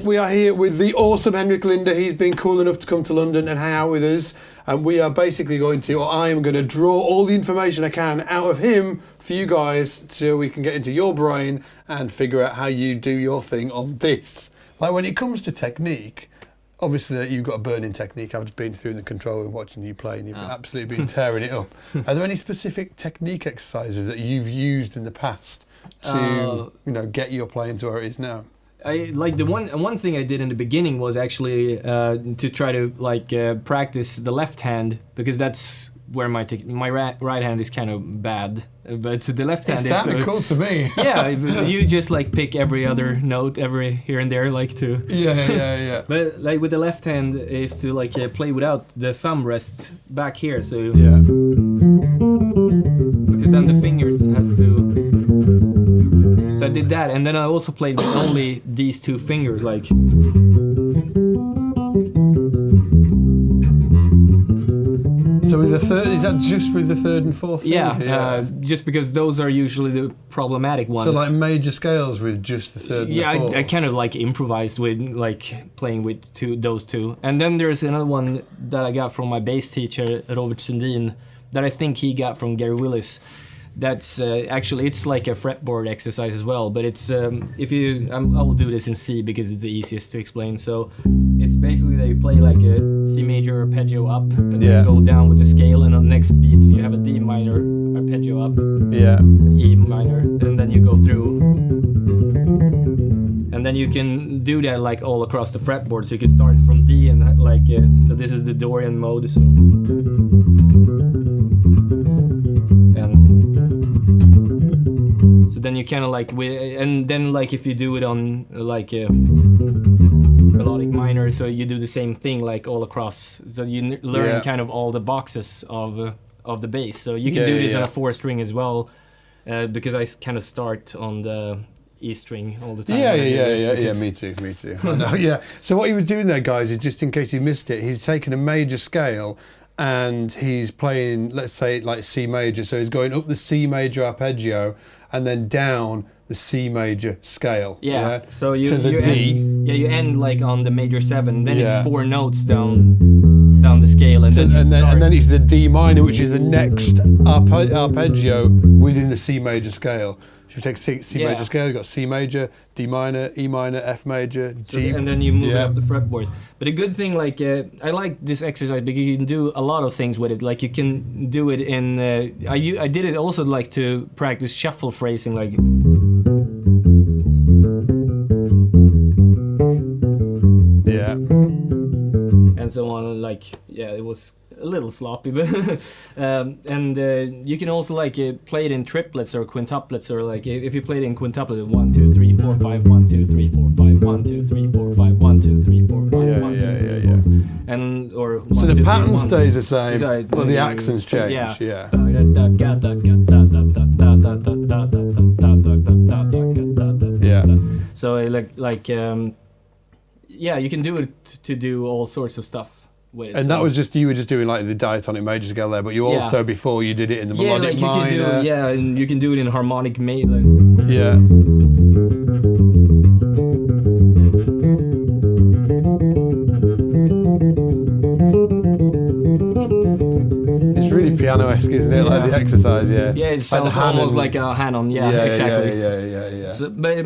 we are here with the awesome Henrik Linder. He's been cool enough to come to London and hang out with us. And we are basically going to, or I am going to draw all the information I can out of him for you guys so we can get into your brain and figure out how you do your thing on this. Like when it comes to technique, obviously you've got a burning technique. I've just been through the control room watching you play and you've absolutely been tearing it up. Are there any specific technique exercises that you've used in the past to get your playing to where it is now? The one thing I did in the beginning was actually to try to practice the left hand, because that's where my right hand is kind of bad, but the left hand is sounded cool to me. Yeah, you just pick every other note every here and there to. Yeah. But with the left hand is to play without the thumb rests back here, so. Yeah. Because then the fingers has to. So I did that, and then I also played with only these two fingers, So with the third, is that just with the third and fourth finger? Yeah, just because those are usually the problematic ones. So major scales with just the third and the fourth? I kind of improvised with playing with those two. And then there's another one that I got from my bass teacher, Robert Sundin, that I think he got from Gary Willis. That's actually, it's like a fretboard exercise as well, but it's I will do this in C because it's the easiest to explain. So it's basically that you play a C major arpeggio up, and then you go down with the scale, and on the next beat you have a D minor arpeggio up, E minor, and then you go through. And then you can do that all across the fretboard, so you can start from D and so this is the Dorian mode. So. So then you kind of and then if you do it on melodic minor, so you do the same thing all across. So you learn kind of all the boxes of the bass. So you can do this on a 4-string as well, because I kind of start on the E string all the time. Yeah, me too. Yeah. So what he was doing there, guys, is just in case you missed it, he's taken a major scale and he's playing, let's say, C major. So he's going up the C major arpeggio and then down the C major scale. Yeah. So you to the D. You end on the major 7. Then it's 4 notes down the scale, and then it's the D minor, which is the next arpeggio within the C major scale. So if you take C major scale, you've got C major, D minor, E minor, F major, G. And then you move it up the fretboards. But a good thing, I like this exercise because you can do a lot of things with it. You can do it in. I did it also to practice shuffle phrasing, Yeah. And so on. It was a little sloppy, but you can also play it in triplets or quintuplets, or if you play it in quintuplet, 1 2 3 4 5 1 2 3 4 5 1 2 3 4 5 1 2 3 4 5 1 2 3 4 and or 1, so the 2, pattern 3, stays the same, but the accents change. Yeah. So you can do it to do all sorts of stuff. And that was you were just doing the diatonic major scale there, but you also before you did it in the melodic minor. And you can do it in harmonic major. Yeah. It's really piano-esque, isn't it? The exercise, Yeah, it sounds almost like a Hanon. Yeah, exactly. Yeah. So, but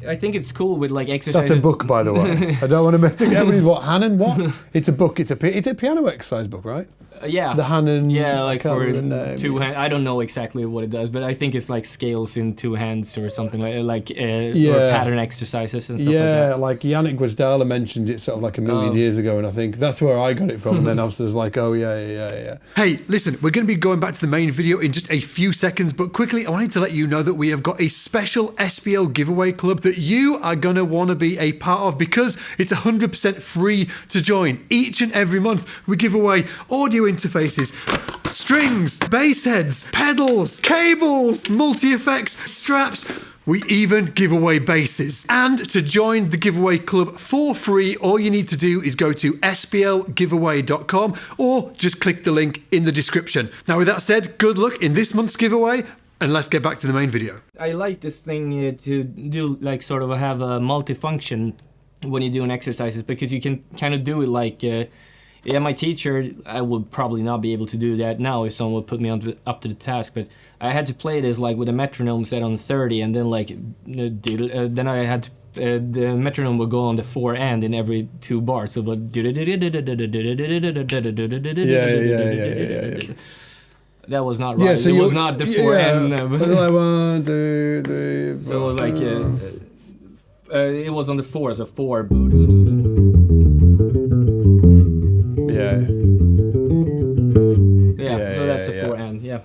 I think it's cool with exercises. That's a book, by the way. I don't want to mess it. Everybody's what Hanon? What? It's a book. It's a piano exercise book, right? Yeah. The Hanon. Yeah, for 2 hands. I don't know exactly what it does, but I think it's scales in 2 hands or something or pattern exercises and stuff like that. Yeah, Yannick Guasdala mentioned it sort of a million years ago, and I think that's where I got it from. And then I was oh yeah. Hey, listen, we're going to be going back to the main video in just a few seconds, but quickly, I wanted to let you know that we have got a special SPL giveaway club that you are going to want to be a part of, because it's 100% free to join. Each and every month, we give away audio interfaces, strings, bass heads, pedals, cables, multi-effects, straps. We even give away basses. And to join the giveaway club for free, all you need to do is go to splgiveaway.com or just click the link in the description. Now, with that said, good luck in this month's giveaway, and let's get back to the main video. I like this thing to do, sort of have a multifunction when you're doing exercises, because you can kind of do it like, my teacher, I would probably not be able to do that now if someone would put me up to the task, but I had to play this like with a metronome set on 30, and then like, then I had to, the metronome would go on the 4 and in every 2 bars, so like, that was not right. Yeah, so it was not the 4 and. Like 1, 2, 3, 4. So like, it was on the 4, so 4. Yeah, so that's a 4 and, yeah.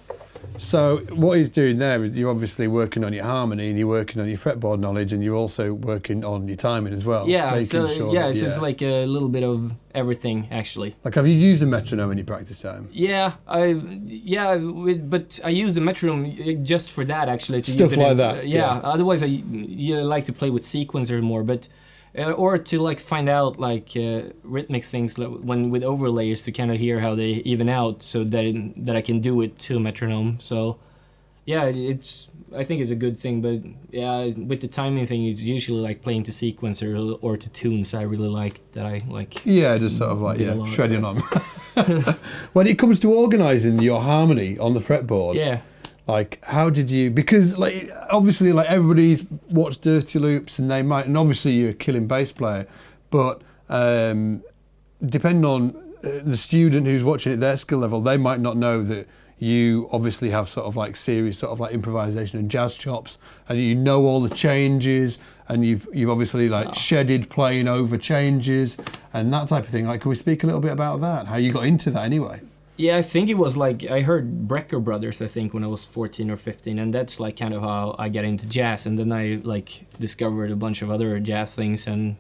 So what he's doing there is you're obviously working on your harmony, and you're working on your fretboard knowledge, and you're also working on your timing as well. Yeah, so it's just like a little bit of everything, actually. Like, have you used a metronome in your practice time? Yeah, but I use the metronome just for that, actually. To Stuff use it like that. Yeah, otherwise I like to play with sequencer more, but or to like find out like rhythmic things when with overlays to kind of hear how they even out, so that I can do it to metronome. So yeah, I think it's a good thing, but yeah, with the timing thing, it's usually like playing to sequencer or to tunes. I really like that. I like. Yeah, just sort of like shredding on. When it comes to organising your harmony on the fretboard. Yeah. Like, how did you? Because like obviously, like everybody's watched Dirty Loops, and they might, and obviously you're a killing bass player, but depending on the student who's watching at their skill level, they might not know that you obviously have sort of like serious sort of like improvisation and jazz chops, and you know all the changes, and you've obviously like shedded playing over changes and that type of thing. Like, can we speak a little bit about that? How you got into that anyway? Yeah, I think it was like, I heard Brecker Brothers, I think, when I was 14 or 15, and that's like kind of how I got into jazz, and then I like discovered a bunch of other jazz things, and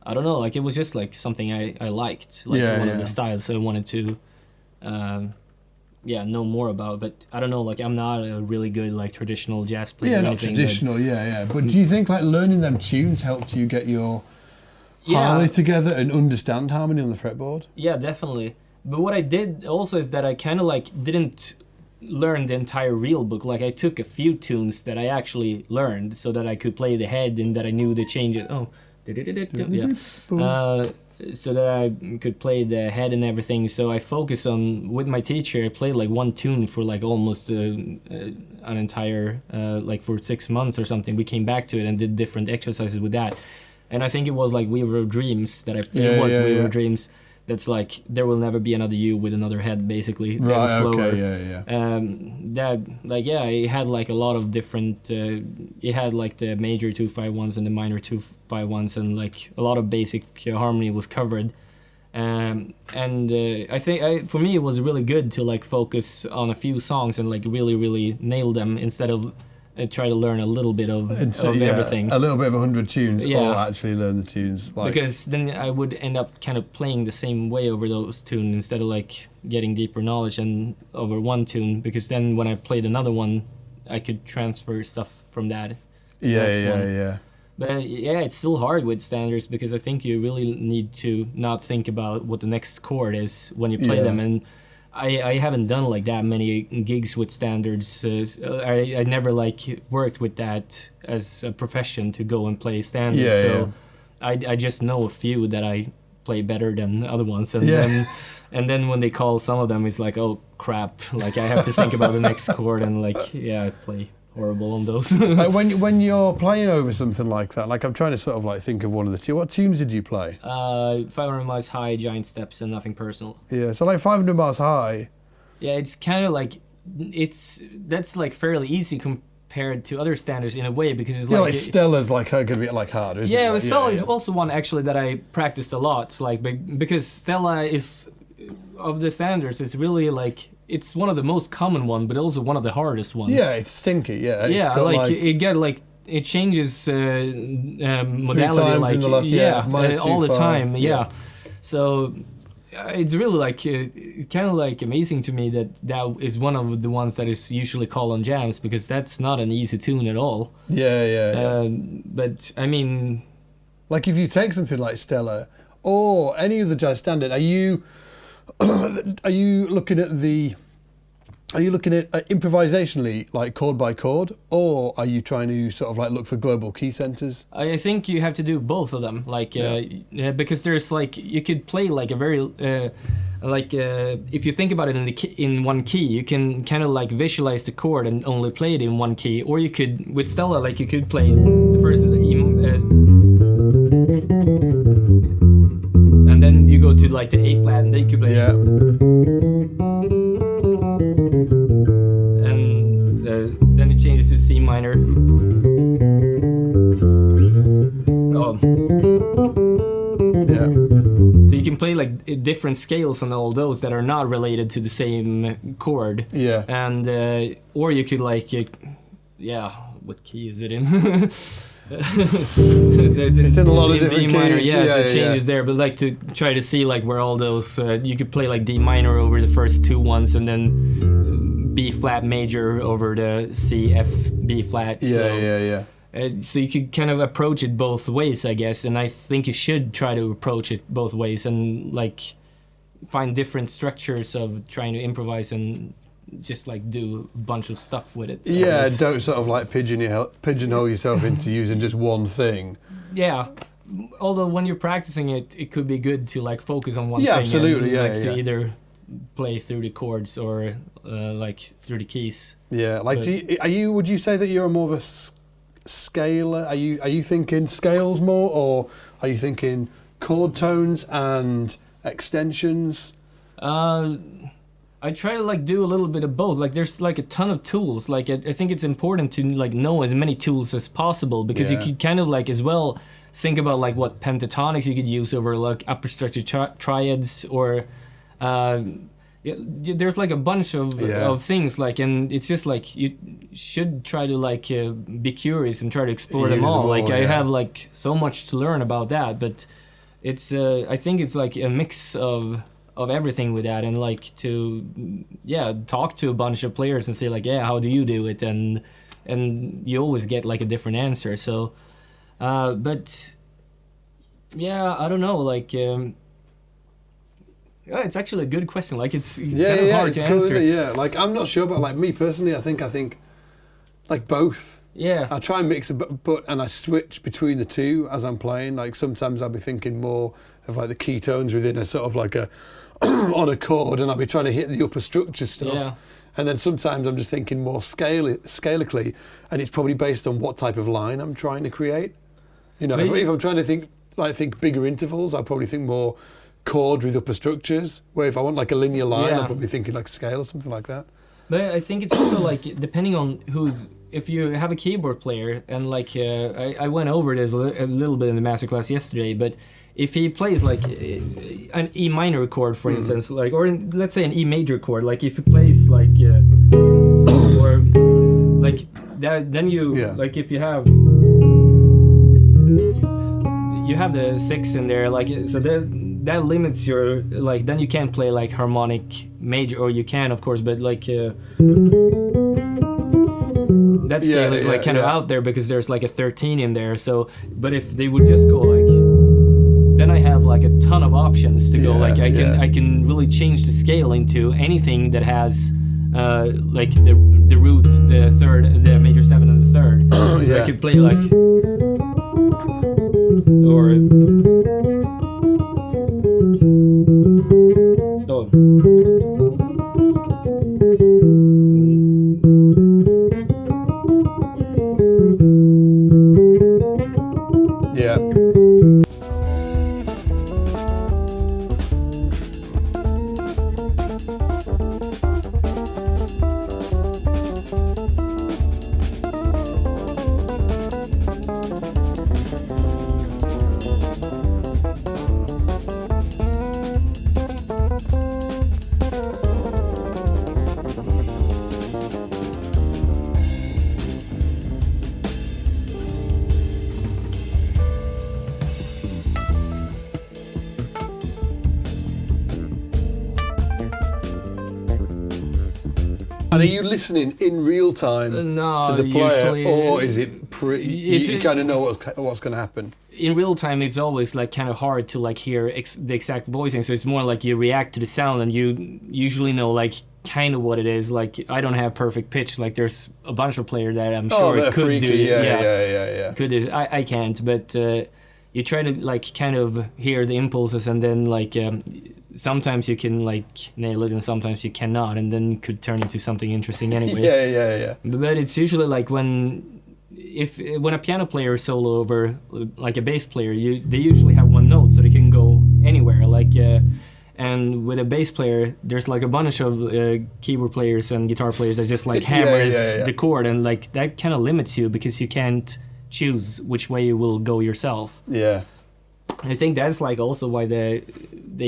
I don't know, like it was just like something I liked, like one of the styles I wanted to know more about, but I don't know, like I'm not a really good like traditional jazz player. Yeah, not traditional, but do you think like learning them tunes helped you get your harmony together and understand harmony on the fretboard? Yeah, definitely. But what I did also is that I kind of like didn't learn the entire real book. Like I took a few tunes that I actually learned so that I could play the head and that I knew the changes. So that I could play the head and everything. So I focused on, with my teacher, I played like one tune for like almost an entire, like for 6 months or something. We came back to it and did different exercises with that. And I think it was like We Were Dreams that We Were Dreams. That's like There Will Never Be Another You with another head, basically. Right, slower. okay, That, like, yeah, it had like a lot of different, it had like the major 2-5-1s and the minor 2-5-1s, and like a lot of basic harmony was covered. I think, for me, it was really good to like focus on a few songs and like really, really nail them instead of try to learn a little bit of everything. A little bit of 100 tunes, or actually learn the tunes. Like. Because then I would end up kind of playing the same way over those tunes instead of like getting deeper knowledge and over one tune. Because then when I played another one, I could transfer stuff from that to the next one. But yeah, it's still hard with standards because I think you really need to not think about what the next chord is when you play them. And I haven't done like that many gigs with standards. I never like worked with that as a profession to go and play standards. I just know a few that I play better than other ones, and then when they call some of them, it's like, oh crap! Like I have to think about the next chord, and like I play horrible on those. Like when you're playing over something like that, like I'm trying to sort of like think of one of the two. What tunes did you play? 500 Miles High, Giant Steps, and Nothing Personal. Yeah, so like 500 Miles High. Yeah, it's kind of like that's like fairly easy compared to other standards in a way, because it's like Stella's like going to be like harder. Isn't it? But Stella is also one actually that I practiced a lot. It's like because Stella is of the standards, it's really like. It's one of the most common one, but also one of the hardest ones. Yeah, it's stinky. Yeah, yeah, it's got it changes modality like all the time. Yeah, so it's really like kind of like amazing to me that is one of the ones that is usually called on jams, because that's not an easy tune at all. But I mean, like if you take something like Stella or any of the jazz standard, are you looking at the Are you looking at improvisationally, like chord by chord, or are you trying to sort of like look for global key centers? I think you have to do both of them, like because there's like you could play like a very if you think about it in one key, you can kind of like visualize the chord and only play it in one key, or you could with Stella like you could play the first is and then you go to like the A flat, and then you could play then it changes to C minor. So you can play like different scales on all those that are not related to the same chord. Yeah. And or you could like what key is it in? So it's in a lot of different D minor, keys. so it changes there. But like to try to see like where all those you could play like D minor over the first two ones, and then B flat major over the C F B flat. So you could kind of approach it both ways, I guess, and I think you should try to approach it both ways and like find different structures of trying to improvise and just like do a bunch of stuff with it. Yeah, don't sort of like pigeonhole yourself into using just one thing. Yeah, although when you're practicing it, it could be good to like focus on one thing. Absolutely, and, to either play through the chords or like through the keys. Yeah, like would you say that you're more of a scaler? Are you thinking scales more, or are you thinking chord tones and extensions? I try to like do a little bit of both. Like there's like a ton of tools. Like I think it's important to like know as many tools as possible, because you could kind of like as well think about like what pentatonics you could use over like upper structure triads, or there's like a bunch of things like, and it's just like you should try to like be curious and try to explore them all. Like I have like so much to learn about that, but it's I think it's like a mix of everything with that, and like to talk to a bunch of players and say like how do you do it, and you always get like a different answer. So but I don't know, like it's actually a good question. Like it's kind of hard to answer. Yeah, like I'm not sure, but like me personally, I think like both. Yeah. I try and mix it, and I switch between the two as I'm playing. Like sometimes I'll be thinking more of like the key tones within a sort of like a on a chord, and I'll be trying to hit the upper structure stuff. Yeah. And then sometimes I'm just thinking more scalically, and it's probably based on what type of line I'm trying to create. You know, if I'm trying to think bigger intervals, I'll probably think more chord with upper structures, where if I want like a linear line, I'll probably thinking like scale or something like that. But I think it's also like depending on if you have a keyboard player, and like I went over this a little bit in the masterclass yesterday, but if he plays like an E minor chord, for instance, like, or let's say an E major chord, like if he plays like or like that, then like if you have the 6 in there, like so that limits your like, then you can't play like harmonic major, or you can of course, but like that scale is like kind of out there because there's like a 13 in there. So but if they would just go like, then I have like a ton of options to go. Like I can really change the scale into anything that has like the root, the third, the major 7 and the third. So I could play like And are you listening in real time to the player, usually, or is it you kind of know what's going to happen? In real time, it's always like kind of hard to like hear the exact voicing. So it's more like you react to the sound, and you usually know like kind of what it is. Like, I don't have perfect pitch. Like, there's a bunch of players that I'm Oh, sure they're could freaky. do. Yeah. Could do. I can't, but you try to like kind of hear the impulses, and then like sometimes you can like nail it, and sometimes you cannot, and then it could turn into something interesting anyway. Yeah. But it's usually like when a piano player solo over like a bass player, they usually have one note, so they can go anywhere. Like, and with a bass player, there's like a bunch of keyboard players and guitar players that just like hammers the chord, and like that kind of limits you because you can't choose which way you will go yourself. Yeah. I think that's like also why they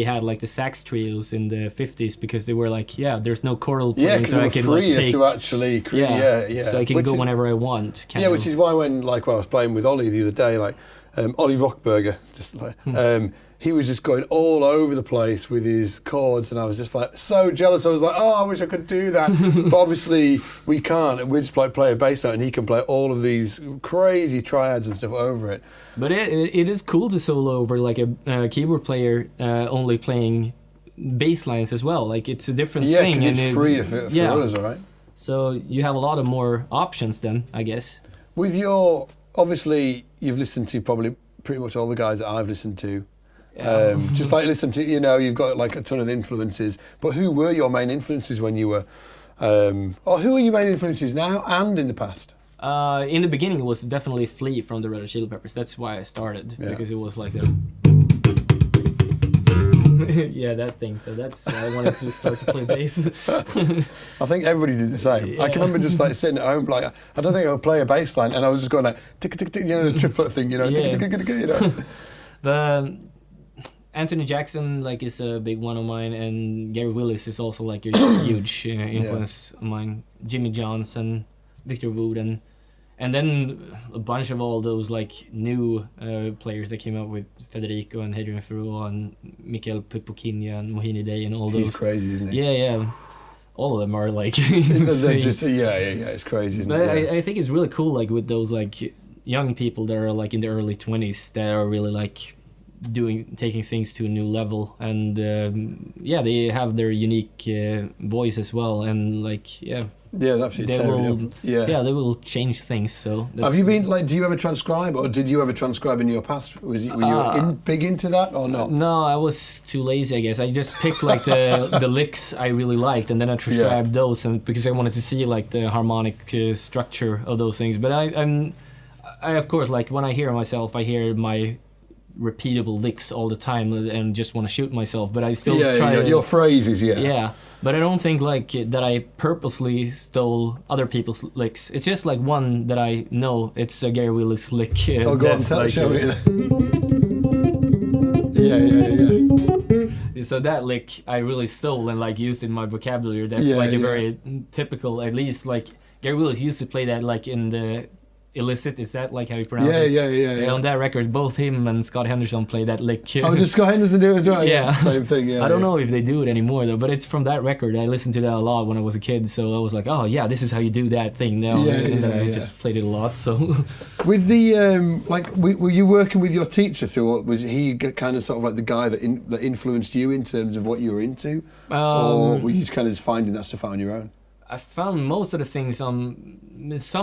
had like the sax trios in the 50s, because they were like, there's no chordal playing, because so I can like take to actually create, so I can go whenever I want. Which is why when I was playing with Ollie the other day, like Ollie Rockberger, just like he was just going all over the place with his chords, and I was just like so jealous. I was like, I wish I could do that, but obviously we can't. We just like play a bass note, and he can play all of these crazy triads and stuff over it. But it is cool to solo over like a keyboard player only playing bass lines as well. Like, it's a different thing. Yeah, because it's free for us, right? So you have a lot of more options then, I guess. With obviously you've listened to probably pretty much all the guys that I've listened to. Just like listen to, you've got like a ton of influences, but who were your main influences when you were, or who are your main influences now and in the past? In the beginning, it was definitely Flea from the Red Hot Chili Peppers. That's why I started, because it was like that thing. So that's why I wanted to start to play bass. I think everybody did the same. Yeah. I can remember just like sitting at home, like I don't think I would play a bass line, and I was just going like tick tick tick, the triplet thing, But Anthony Jackson like is a big one of mine, and Gary Willis is also like a huge influence of mine. Jimmy Johnson, Victor Wood, and then a bunch of all those like new players that came out with Federico and Hadrian Ferro and Mikael Pupokinia and Mohini Day and all those. He's crazy, isn't he? Yeah. All of them are like insane. Just, it's crazy, isn't it? I think it's really cool, like with those like young people that are like in the early 20s that are really like taking things to a new level, and they have their unique voice as well, and like absolutely. They will change things. So have you been like? Do you ever transcribe, or did you ever transcribe in your past? Were you big into that or not? No, I was too lazy, I guess. I just picked like the licks I really liked, and then I transcribed those, and because I wanted to see like the harmonic structure of those things. But I of course, like when I hear myself, I hear my repeatable licks all the time and just want to shoot myself, but I still try your phrases. But I don't think like that I purposely stole other people's licks. It's just like one that I know. It's a Gary Willis lick. Go on, show me. So that lick I really stole and like used in my vocabulary. That's a very typical, at least like Gary Willis used to play that like in the Illicit, is that like how you pronounce it? Yeah. On that record, both him and Scott Henderson play that lick. Does Scott Henderson do it as well? Yeah. Same thing, I don't know if they do it anymore though, but it's from that record. I listened to that a lot when I was a kid, so I was like, this is how you do that thing now. I just played it a lot, so. With the, were you working with your teacher through, or was he kind of sort of like the guy that influenced you in terms of what you were into? Or were you kind of just finding that stuff out on your own? I found most of the things some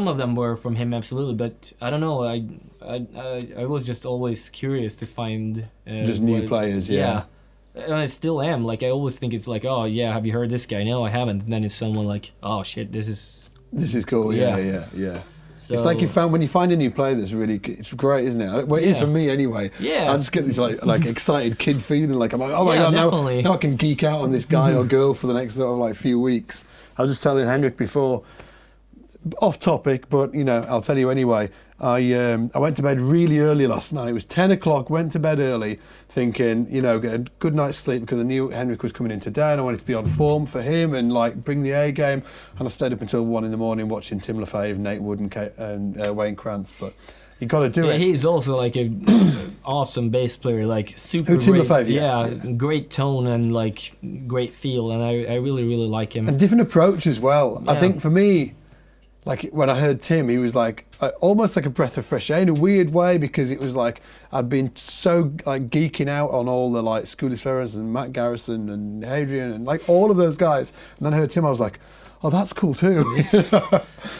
of them were from him, absolutely, but I don't know. I was just always curious to find just new players. Yeah, and I still am. Like I always think it's like, have you heard this guy? No, I haven't. And then it's someone like, oh shit, this is cool. Yeah. So, it's like when you find a new player that's really, it's great, isn't it? Well, it is for me anyway. Yeah. I just get this like excited kid feeling, like I'm like, oh my god, now I can geek out on this guy or girl for the next sort of like few weeks. I was just telling Henrik before, off topic, but I'll tell you anyway. I went to bed really early last night. It was 10 o'clock. Went to bed early, thinking get a good night's sleep because I knew Henrik was coming in today, and I wanted to be on form for him and like bring the A game. And I stayed up until 1 a.m. watching Tim LaFave, Nate Wood, and Wayne Krantz. But you got to do it. He's also like an awesome bass player, like super. Who, Tim great, LaFave? Great tone and like great feel, and I really like him. And different approach as well. I think for me, like when I heard Tim, he was like almost like a breath of fresh air in a weird way, because it was like I'd been so like geeking out on all the like Schooley Ferrers and Matt Garrison and Hadrian and like all of those guys, and then I heard Tim, I was like, oh, that's cool too.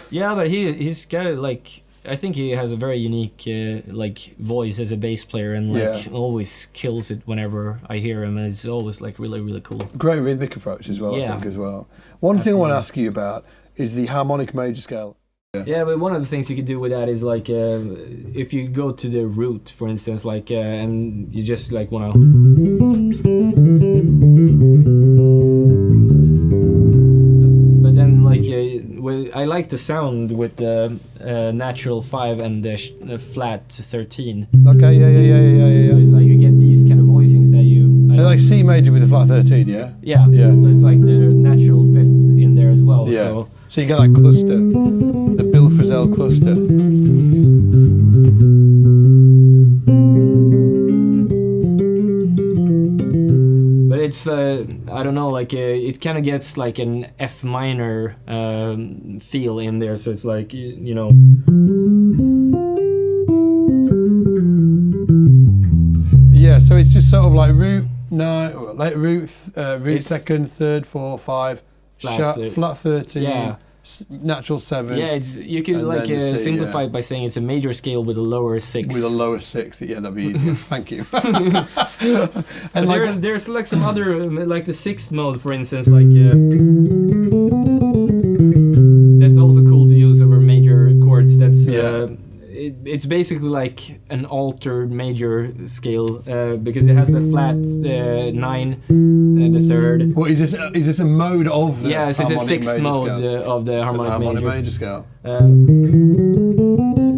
Yeah, but he's got like, I think he has a very unique like voice as a bass player, and like always kills it whenever I hear him, and it's always like really, really cool. Great rhythmic approach as well, I think as well. One thing I want to ask you about is the harmonic major scale. Yeah, but one of the things you could do with that is like if you go to the root, for instance, like and you just like want to. But then like I like the sound with the natural 5 and the flat 13. Okay, yeah. So it's like you get these kind of voicings that you. Like C major with a flat 13, yeah. Yeah. So it's like the natural 5th in there as well. Yeah. So you get that cluster, the Bill Frisell cluster. But it's I don't know, like it kind of gets like an F minor feel in there. So it's like you know. Yeah. So it's just sort of like root 9, like root 2nd, 3rd, 4, 5. Flat 13, natural 7. Yeah, it's you could like simplify it by saying it's a major scale with a lower 6. With a lower 6, yeah, that'd be easier. Thank you. And like, there's like some other, like the 6th mode, for instance, like that's also cool to use over major chords. That's it's basically like an altered major scale because it has the flat 9, the 3rd. What is this? Is this a mode of the it's a 6th mode of the harmonic major scale?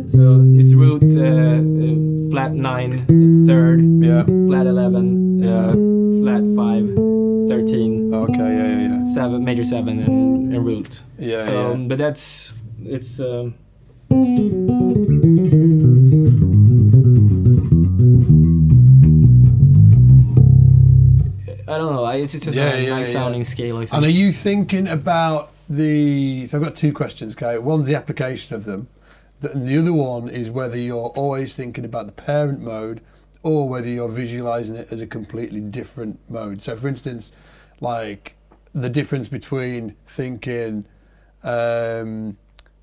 So it's root flat 9, 3rd, flat 11, flat 5, 13. Okay, yeah. 7, major 7, and root. But that's it's. I don't know. It's just a nice sounding scale, I think. And are you thinking about the? So I've got 2 questions, okay. One's the application of them, and the other one is whether you're always thinking about the parent mode or whether you're visualizing it as a completely different mode. So, for instance, like the difference between thinking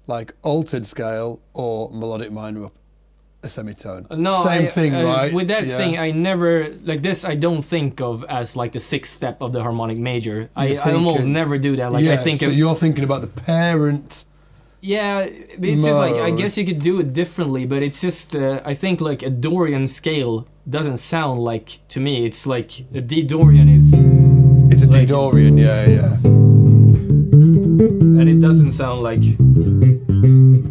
like altered scale or melodic minor up a semitone. No, same thing, right? With that thing, I never like this. I don't think of as like the 6th step of the harmonic major. I almost never do that. Like I think. So you're thinking about the parent. Yeah, it's just like I guess you could do it differently, but it's just I think like a Dorian scale doesn't sound like to me. It's like a D Dorian is. It's a D Dorian, yeah. And it doesn't sound like.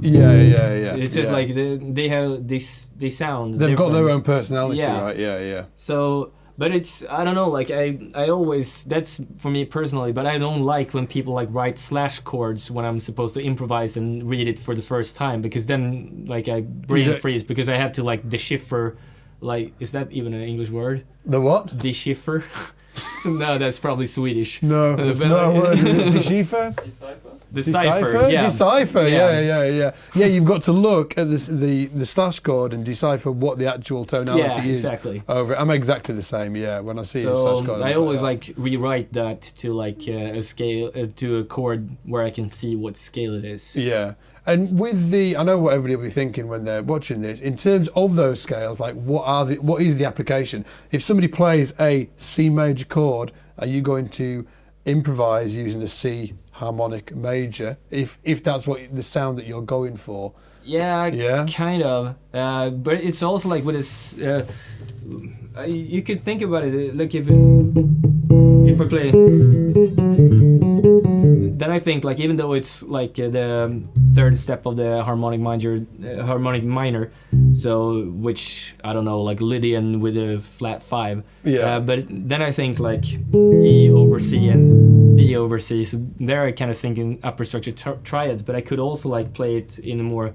Yeah. It's just like they have this. They sound. They've different. got their own personality, right? Yeah. So, but it's I don't know. Like I always that's for me personally. But I don't like when people like write slash chords when I'm supposed to improvise and read it for the first time, because then like I brain freeze because I have to like decipher. Like, is that even an English word? The what? Decipher. No, that's probably Swedish. No, it's not a word. Decipher? Decipher, yeah. Decipher, yeah. Yeah, you've got to look at this, the slash chord and decipher what the actual tonality is. Exactly. Over it. I'm exactly the same, when I see a slash chord. I always like rewrite that to like a scale, to a chord where I can see what scale it is. Yeah. And with the, I know what everybody will be thinking when they're watching this, in terms of those scales, like what is the application? If somebody plays a C major chord, are you going to improvise using a C harmonic major, if that's what the sound that you're going for? Yeah. Kind of. But it's also like with this, you could think about it, like if I play, then I think like even though it's like the 3rd step of the harmonic minor, so which I don't know, like Lydian with a flat 5. But then I think like E over C and D over C. So there I kind of think in upper structure triads, but I could also like play it in a more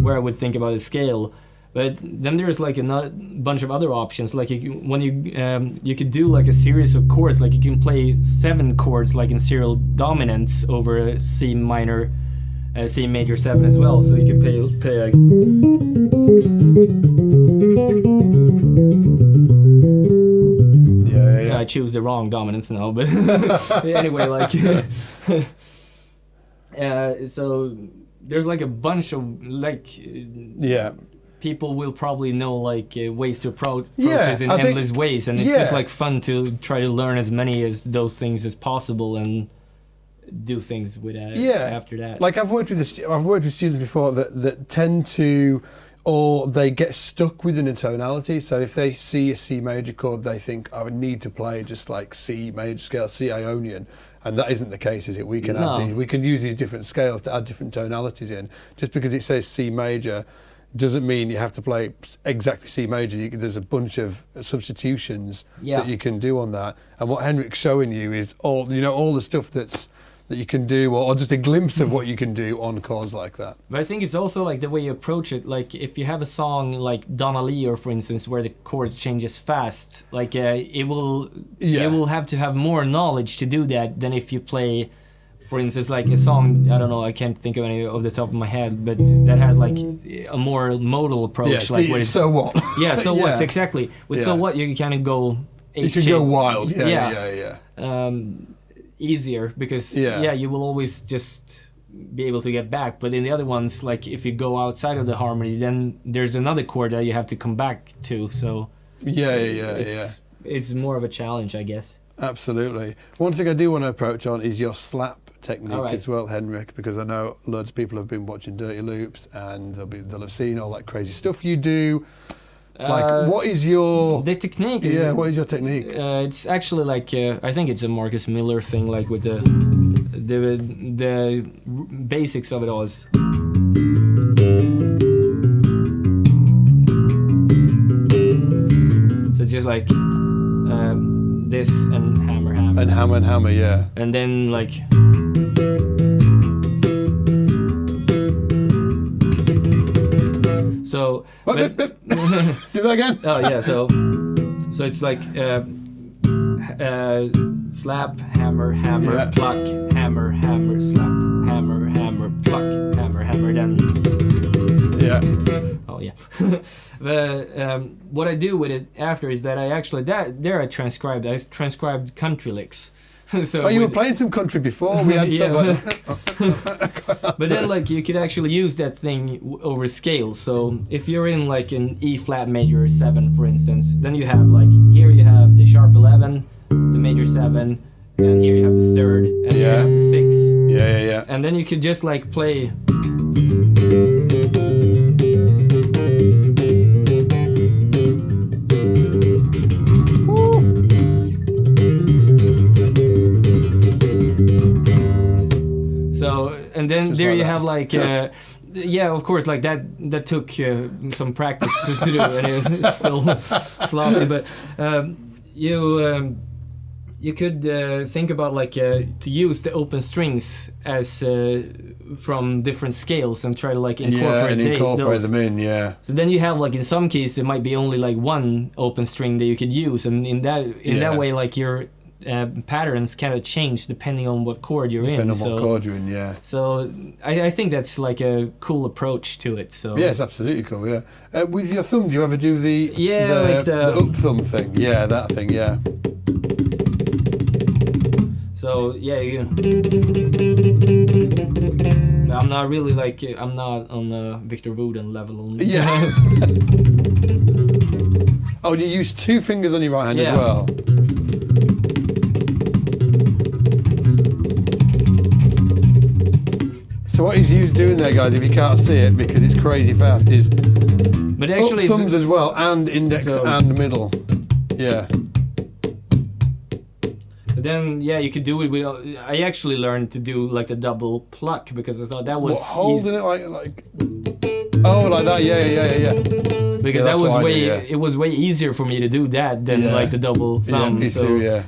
where I would think about a scale. But then there's like a bunch of other options. Like when you could do like a series of chords. Like you can play 7 chords like in serial dominance over a C minor, C major 7 as well. So you can play like. Yeah. I choose the wrong dominance now, but anyway, like. So there's like a bunch of like. People will probably know like ways to approach this in endless ways, and it's just like fun to try to learn as many as those things as possible and do things with after that. Like I've worked with students before that tend to, or they get stuck within a tonality. So if they see a C major chord, they think I would need to play just like C major scale, C Ionian. And that isn't the case, is it? We can we can use these different scales to add different tonalities in. Just because it says C major doesn't mean you have to play exactly C major. There's a bunch of substitutions that you can do on that. And what Henrik's showing you is all the stuff that you can do, or just a glimpse of what you can do on chords like that. But I think it's also like the way you approach it. Like if you have a song like Donna Lear, for instance, where the chords changes fast, like it will have to have more knowledge to do that than if you play, for instance, like a song, I don't know, I can't think of any off the top of my head, but that has like a more modal approach. Yeah, like so what? Yeah, so what, exactly. With so what, you kind of go You can go wild. Easier, because you will always just be able to get back. But in the other ones, like if you go outside of the harmony, then there's another chord that you have to come back to. So it's more of a challenge, I guess. Absolutely. One thing I do want to approach on is your slap technique as well, Henrik, because I know loads of people have been watching Dirty Loops and they'll have seen all that crazy stuff you do. Like, what is your... The technique what is your technique? It's actually like, I think it's a Marcus Miller thing, like with the basics of it all is... So it's just like this and hammer, hammer. And hammer and hammer, yeah. And then like... So do that again. Oh yeah, so it's like slap, hammer, hammer, pluck, hammer, hammer, slap, hammer, hammer, pluck, hammer, hammer. Then oh yeah. But what I do with it after is that I actually I transcribed country licks. So you were playing some country before. We had but then like you could actually use that thing over scales. So if you're in like an E flat major 7, for instance, then you have like here you have the sharp 11, the major 7, and here you have the 3rd, and here you have the 6. And then you could just like play. And then just there like you have like, of course, like that took some practice to do, and it's still sloppy. But you could think about like to use the open strings as from different scales and try to like incorporate them in. So then you have like in some cases there might be only like one open string that you could use, and in that way like your patterns kind of change depending on what chord you're in. Depending on what chord you're in, yeah. So I think that's like a cool approach to it. So yeah, it's absolutely cool. Yeah. With your thumb, do you ever do the the up thumb thing? Yeah, that thing. Yeah. So yeah, I'm not really like I'm not on the Victor Wooden level. Yeah. Oh, you use 2 fingers on your right hand as well. So what he's doing there, guys, if you can't see it because it's crazy fast, is but actually up thumbs as well, and index and middle. Yeah. But then, you could do it with... I actually learned to do like the double pluck because I thought that was holding it like... Oh, like that, yeah. Because that was it was way easier for me to do that than like the double thumb. Me too, yeah.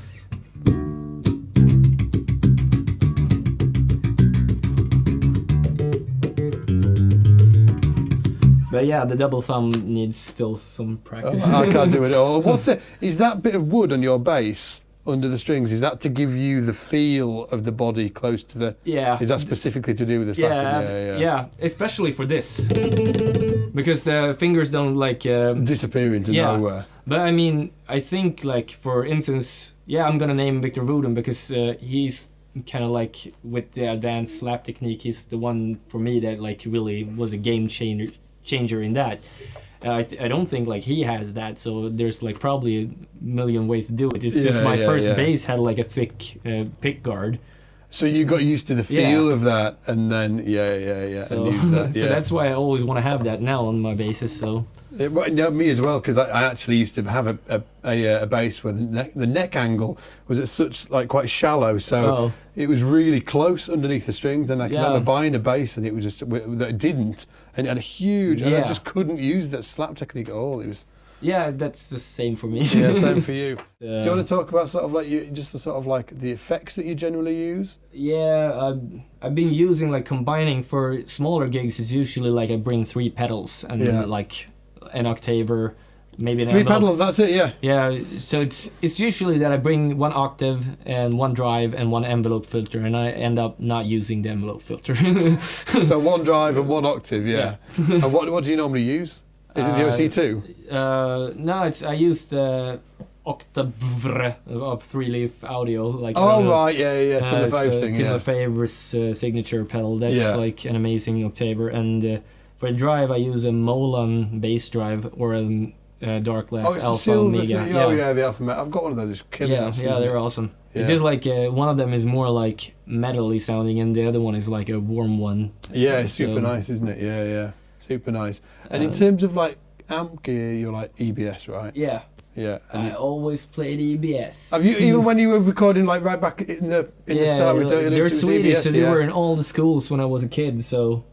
But yeah, the double thumb needs still some practice. Oh, I can't do it all. Is that bit of wood on your bass under the strings? Is that to give you the feel of the body close to the? Yeah. Is that specifically to do with the slapping? Yeah, especially for this, because the fingers don't like disappear into nowhere. But I mean, I think like for instance, I'm gonna name Victor Wooden because he's kind of like with the advanced slap technique. He's the one for me that like really was a game changer in that. I don't think like he has that, so there's like probably a million ways to do it. It's just my first bass had like a thick pick guard. So you got used to the feel of that, and then So, so that's why I always want to have that now on my basses. So me as well, because I actually used to have a bass where the neck angle was at such like quite shallow, so it was really close underneath the strings. And I remember buying a bass, and it was just that it didn't, and it had a huge, and I just couldn't use that slap technique at all. It was. Yeah, that's the same for me. Yeah, same for you. Do you want to talk about sort of like just the sort of like the effects that you generally use? Yeah, I've been using like combining for smaller gigs. Is usually like I bring 3 pedals and like an octaver, maybe an 3 pedals. That's it. Yeah. Yeah. So it's usually that I bring 1 octave and 1 drive and 1 envelope filter, and I end up not using the envelope filter. So 1 drive and 1 octave. Yeah. And what do you normally use? Is it the OC2? No, I used Octavre of 3-leaf audio. Like right, Tim Lefebvre thing. Tim Lefebvre's signature pedal. That's like an amazing octaver. And for a drive, I use a Molan bass drive or a Darkglass Alpha Omega. The Alpha Omega. I've got one of those. It's killer. Yeah, they're awesome. Yeah. It's just like one of them is more like metal-y sounding, and the other one is like a warm one. Yeah, it's super nice, isn't it? Yeah. Super nice. And in terms of like amp gear, you're like EBS, right? Yeah. Yeah. And I always played EBS. Have you, even when you were recording like right back in the start? They're Swedish, so they were in all the schools when I was a kid, so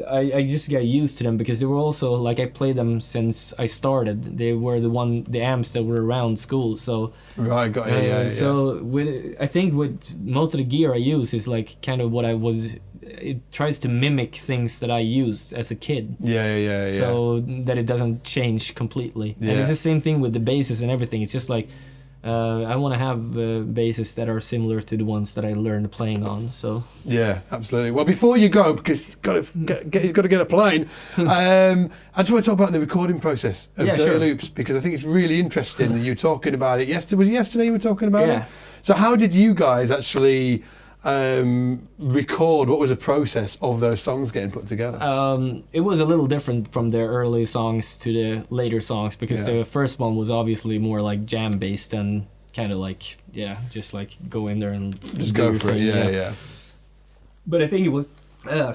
I just got used to them because they were also like I played them since I started. They were the amps that were around school, so right, got it. So I think with most of the gear I use is like kind of what I was. It tries to mimic things that I used as a kid. Yeah. So that it doesn't change completely. Yeah. And it's the same thing with the basses and everything. It's just like I want to have basses that are similar to the ones that I learned playing on. So yeah, absolutely. Well, before you go, because you've got to get a plane. I just want to talk about the recording process of Dirty Loops, because I think it's really interesting that you were talking about it. Was it yesterday you were talking about it? So how did you guys actually record? What was the process of those songs getting put together? It was a little different from the early songs to the later songs, because the first one was obviously more like jam based and kind of like just like go in there and just go for it. Yeah. But I think it was I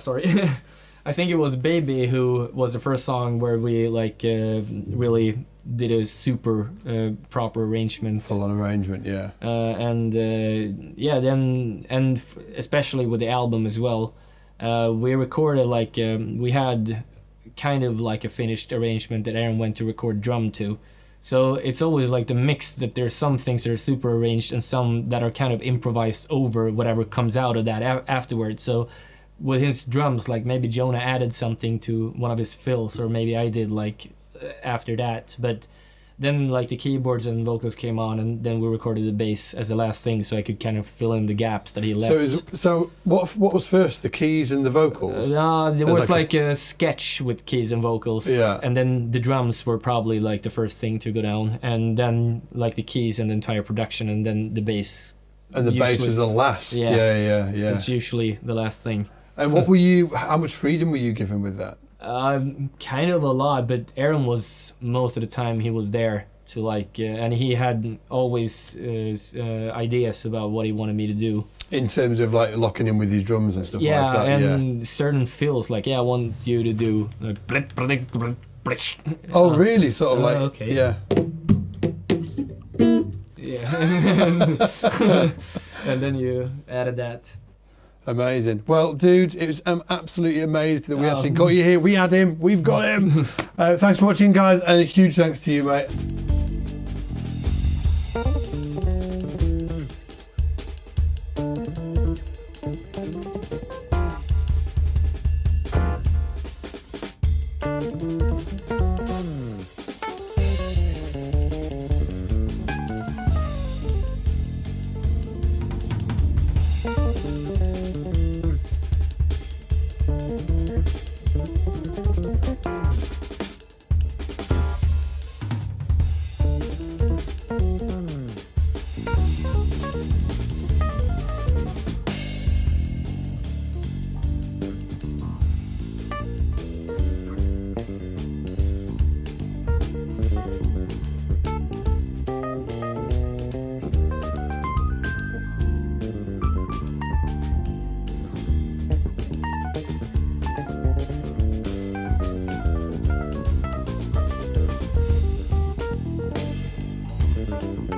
think it was Baby who was the first song where we like really did a super proper arrangement. Full on arrangement, yeah. Especially with the album as well, we recorded like we had kind of like a finished arrangement that Aaron went to record drum to. So it's always like the mix that there's some things that are super arranged and some that are kind of improvised over whatever comes out of that afterwards. So with his drums, like maybe Jonah added something to one of his fills, or maybe I did like after that. But then like the keyboards and vocals came on, and then we recorded the bass as the last thing, so I could kind of fill in the gaps that he left. So what was first, the keys and the vocals? There was like a sketch with keys and vocals, and then the drums were probably like the first thing to go down, and then like the keys and the entire production, and then the bass. And the bass was the last. Yeah. So it's usually the last thing. And how much freedom were you given with that? Kind of a lot, but Aaron was most of the time he was there to like, and he had always ideas about what he wanted me to do. In terms of like locking in with his drums and stuff like that. And certain fills, like, I want you to do like, oh really? Sort of like, okay. Yeah. And then you added that. Amazing. Well, dude, it was absolutely amazed that we actually got you here. We had him. We've got him. Thanks for watching, guys, and a huge thanks to you, mate. you.